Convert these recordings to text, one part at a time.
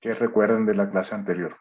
¿Qué recuerdan de la clase anterior?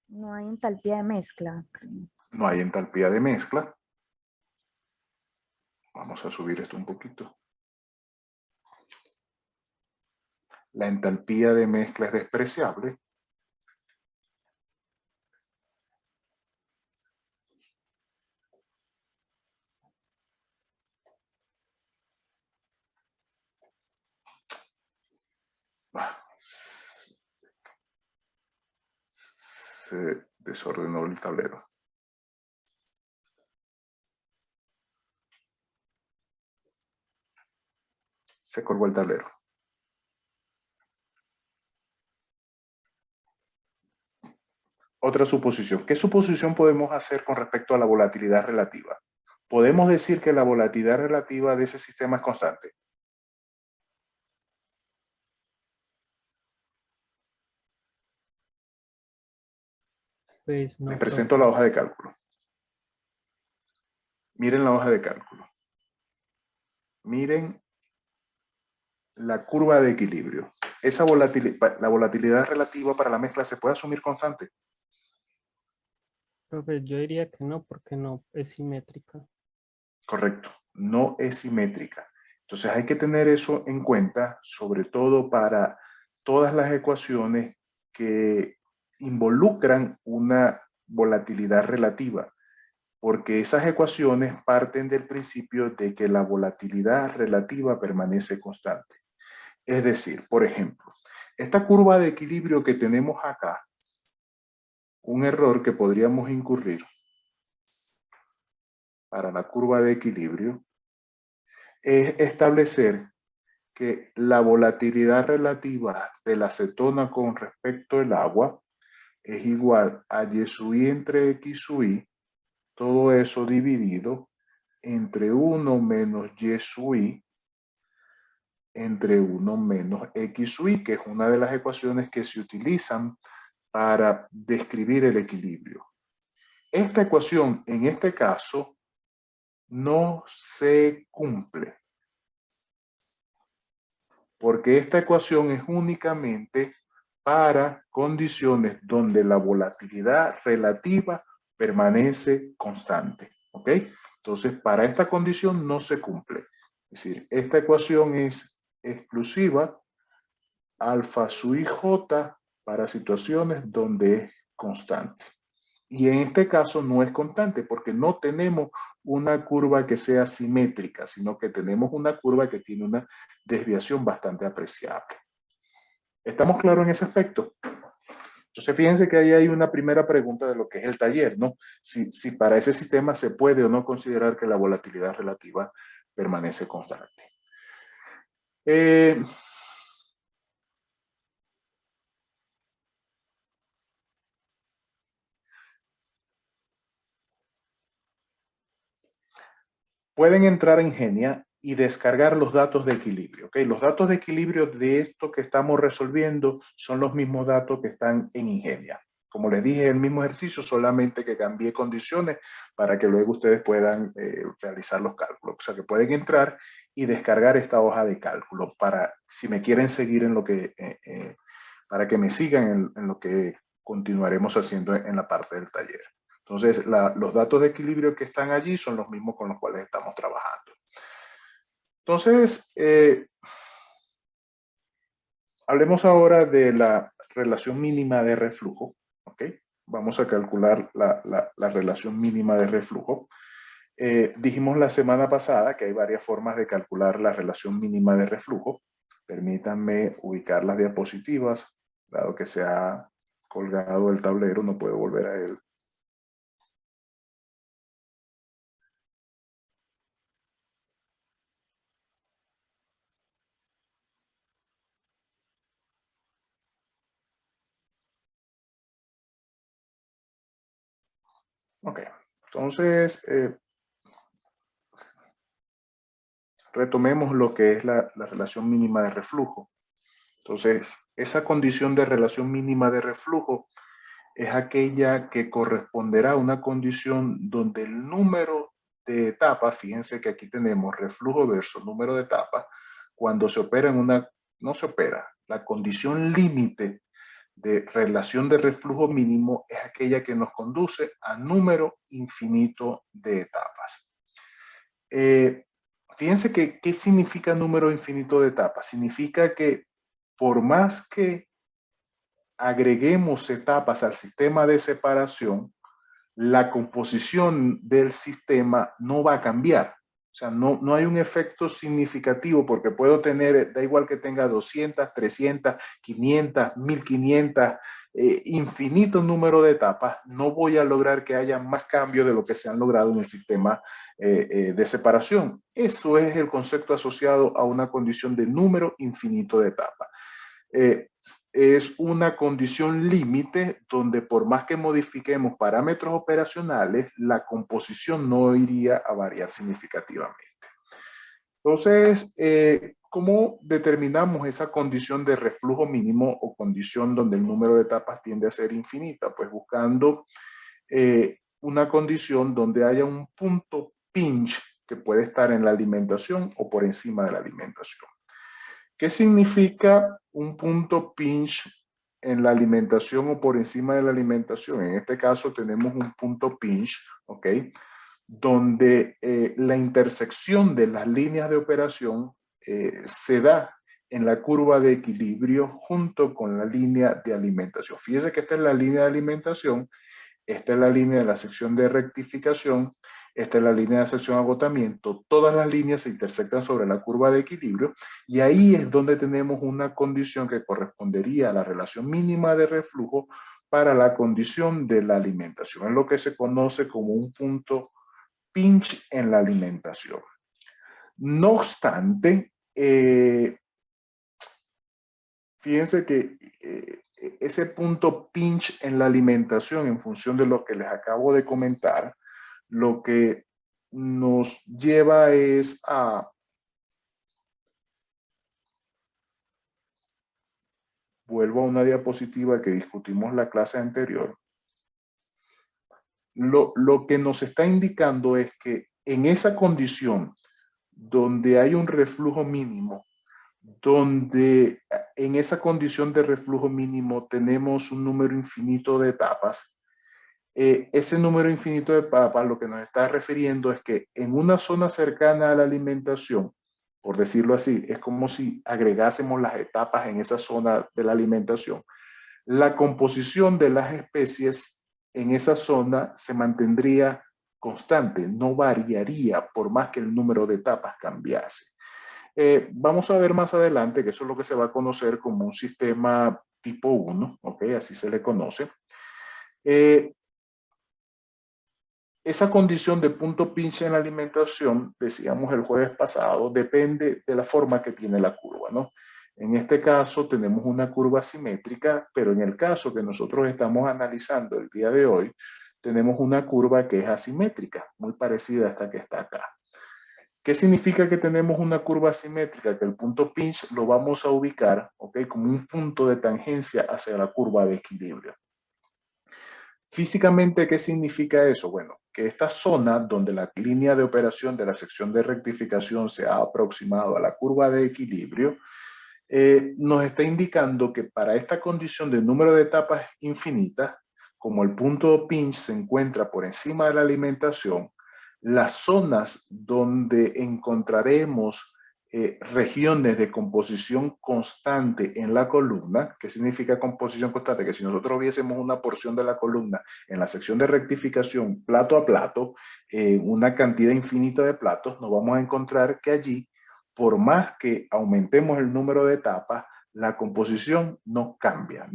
No hay entalpía de mezcla. No hay entalpía de mezcla. Vamos a subir esto un poquito. La entalpía de mezcla es despreciable. Se desordenó el tablero. Se colgó el tablero. Otra suposición. ¿Qué suposición podemos hacer con respecto a la volatilidad relativa? ¿Podemos decir que la volatilidad relativa de ese sistema es constante? Pues no, Les presento la hoja de cálculo. Miren la hoja de cálculo. Miren la curva de equilibrio. La volatilidad relativa para la mezcla se puede asumir constante. profe, yo diría que no, porque no es simétrica. Correcto, no es simétrica. Entonces hay que tener eso en cuenta, sobre todo para todas las ecuaciones que involucran una volatilidad relativa, porque esas ecuaciones parten del principio de que la volatilidad relativa permanece constante. Es decir, por ejemplo, esta curva de equilibrio que tenemos acá, un error que podríamos incurrir para la curva de equilibrio es establecer que la volatilidad relativa de la acetona con respecto al agua es igual a Y sub I entre X sub I, todo eso dividido entre 1 menos Y sub I entre 1 menos X sub I, que es una de las ecuaciones que se utilizan para describir el equilibrio. Esta ecuación, en este caso, no se cumple, porque esta ecuación es únicamente para condiciones donde la volatilidad relativa permanece constante. ¿Ok? Entonces, para esta condición no se cumple. Es decir, esta ecuación es exclusiva alfa sub ij para situaciones donde es constante. Y en este caso no es constante porque no tenemos una curva que sea simétrica, sino que tenemos una curva que tiene una desviación bastante apreciable. ¿Estamos claros en ese aspecto? Entonces, fíjense que ahí hay una primera pregunta de lo que es el taller, ¿no? Si para ese sistema se puede o no considerar que la volatilidad relativa permanece constante. Pueden entrar a Ingenia y descargar los datos de equilibrio. ¿Okay? Los datos de equilibrio de esto que estamos resolviendo son los mismos datos que están en Ingenia. Como les dije, el mismo ejercicio, solamente que cambié condiciones para que luego ustedes puedan realizar los cálculos. O sea, que pueden entrar y descargar esta hoja de cálculo para, si me quieren seguir en lo que, para que me sigan en lo que continuaremos haciendo en la parte del taller. Entonces, los datos de equilibrio que están allí son los mismos con los cuales estamos trabajando. Entonces, hablemos ahora de la relación mínima de reflujo. ¿Ok? Vamos a calcular la relación mínima de reflujo. Dijimos la semana pasada que hay varias formas de calcular la relación mínima de reflujo. Permítanme ubicar las diapositivas, dado que se ha colgado el tablero, no puedo volver a él. Ok, entonces retomemos lo que es la relación mínima de reflujo. Entonces, esa condición de relación mínima de reflujo es aquella que corresponderá a una condición donde el número de etapas, fíjense que aquí tenemos reflujo versus número de etapas, cuando se opera en una, no se opera, la condición límite de relación de reflujo mínimo es aquella que nos conduce a número infinito de etapas. Fíjense que, ¿qué significa número infinito de etapas? Significa que por más que agreguemos etapas al sistema de separación, la composición del sistema no va a cambiar. O sea, no hay un efecto significativo porque puedo tener, da igual que tenga 200, 300, 500, 1500, infinito número de etapas, no voy a lograr que haya más cambios de lo que se han logrado en el sistema de separación. Eso es el concepto asociado a una condición de número infinito de etapas. Es una condición límite donde por más que modifiquemos parámetros operacionales, la composición no iría a variar significativamente. Entonces, ¿cómo determinamos esa condición de reflujo mínimo o condición donde el número de etapas tiende a ser infinita? Pues buscando una condición donde haya un punto pinch que puede estar en la alimentación o por encima de la alimentación. ¿Qué significa un punto pinch en la alimentación o por encima de la alimentación? En este caso tenemos un punto pinch, ¿ok? Donde la intersección de las líneas de operación se da en la curva de equilibrio junto con la línea de alimentación. Fíjese que esta es la línea de alimentación, esta es la línea de la sección de rectificación, esta es la línea de sección de agotamiento. Todas las líneas se intersectan sobre la curva de equilibrio y ahí es donde tenemos una condición que correspondería a la relación mínima de reflujo para la condición de la alimentación. Es lo que se conoce como un punto pinch en la alimentación. No obstante, fíjense que ese punto pinch en la alimentación, en función de lo que les acabo de comentar, lo que nos lleva es a vuelvo a una diapositiva que discutimos la clase anterior. Lo que nos está indicando es que en esa condición donde hay un reflujo mínimo, donde en esa condición de reflujo mínimo tenemos un número infinito de etapas, ese número infinito de etapas lo que nos está refiriendo es que en una zona cercana a la alimentación, por decirlo así, es como si agregásemos las etapas en esa zona de la alimentación, la composición de las especies en esa zona se mantendría constante, no variaría por más que el número de etapas cambiase. Vamos a ver más adelante que eso es lo que se va a conocer como un sistema tipo 1, ¿ok? Así se le conoce. Esa condición de punto pinche en la alimentación, decíamos el jueves pasado, depende de la forma que tiene la curva, ¿no? En este caso tenemos una curva simétrica, pero en el caso que nosotros estamos analizando el día de hoy, tenemos una curva que es asimétrica, muy parecida a esta que está acá. ¿Qué significa que tenemos una curva asimétrica? Que el punto pinch lo vamos a ubicar, ¿ok? Como un punto de tangencia hacia la curva de equilibrio. Físicamente, ¿qué significa eso? Bueno, que esta zona donde la línea de operación de la sección de rectificación se ha aproximado a la curva de equilibrio, nos está indicando que para esta condición de número de etapas infinitas, como el punto pinch se encuentra por encima de la alimentación, las zonas donde encontraremos regiones de composición constante en la columna. ¿Qué significa composición constante? Que si nosotros viésemos una porción de la columna en la sección de rectificación plato a plato, una cantidad infinita de platos, nos vamos a encontrar que allí, por más que aumentemos el número de etapas, la composición no cambia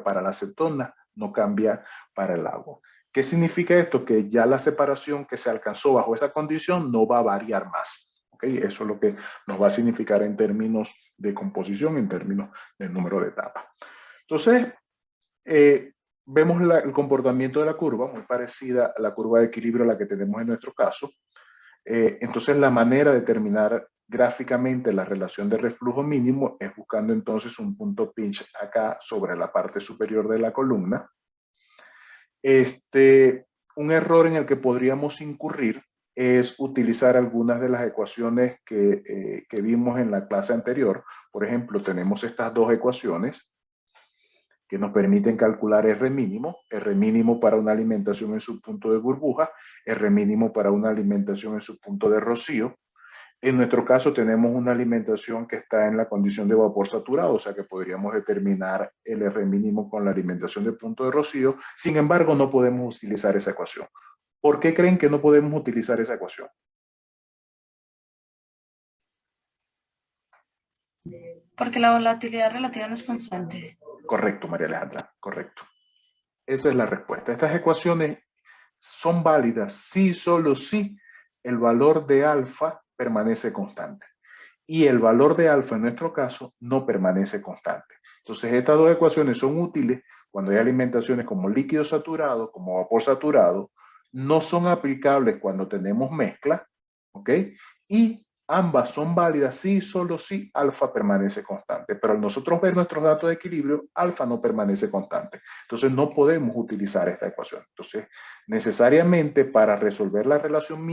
para la acetona, no cambia para el agua. ¿Qué significa esto? Que ya la separación que se alcanzó bajo esa condición no va a variar más. ¿Okay? Eso es lo que nos va a significar en términos de composición, en términos del número de etapas. Entonces, vemos el comportamiento de la curva, muy parecida a la curva de equilibrio a la que tenemos en nuestro caso. Entonces, la manera de determinar gráficamente la relación de reflujo mínimo es buscando entonces un punto pinch acá sobre la parte superior de la columna. Un error en el que podríamos incurrir es utilizar algunas de las ecuaciones que vimos en la clase anterior. Por ejemplo, tenemos estas dos ecuaciones que nos permiten calcular R mínimo para una alimentación en su punto de burbuja, R mínimo para una alimentación en su punto de rocío. En nuestro caso tenemos una alimentación que está en la condición de vapor saturado, o sea que podríamos determinar el R mínimo con la alimentación de punto de rocío. Sin embargo, no podemos utilizar esa ecuación. ¿Por qué creen que no podemos utilizar esa ecuación? Porque la volatilidad relativa no es constante. Correcto, María Alejandra, correcto. Esa es la respuesta. Estas ecuaciones son válidas si, solo si el valor de alfa permanece constante. Y el valor de alfa en nuestro caso no permanece constante. Entonces estas dos ecuaciones son útiles cuando hay alimentaciones como líquido saturado, como vapor saturado, no son aplicables cuando tenemos mezcla, ¿ok? Y ambas son válidas si, solo si alfa permanece constante. Pero al nosotros ver nuestros datos de equilibrio, alfa no permanece constante. Entonces no podemos utilizar esta ecuación. Entonces necesariamente para resolver la relación mínima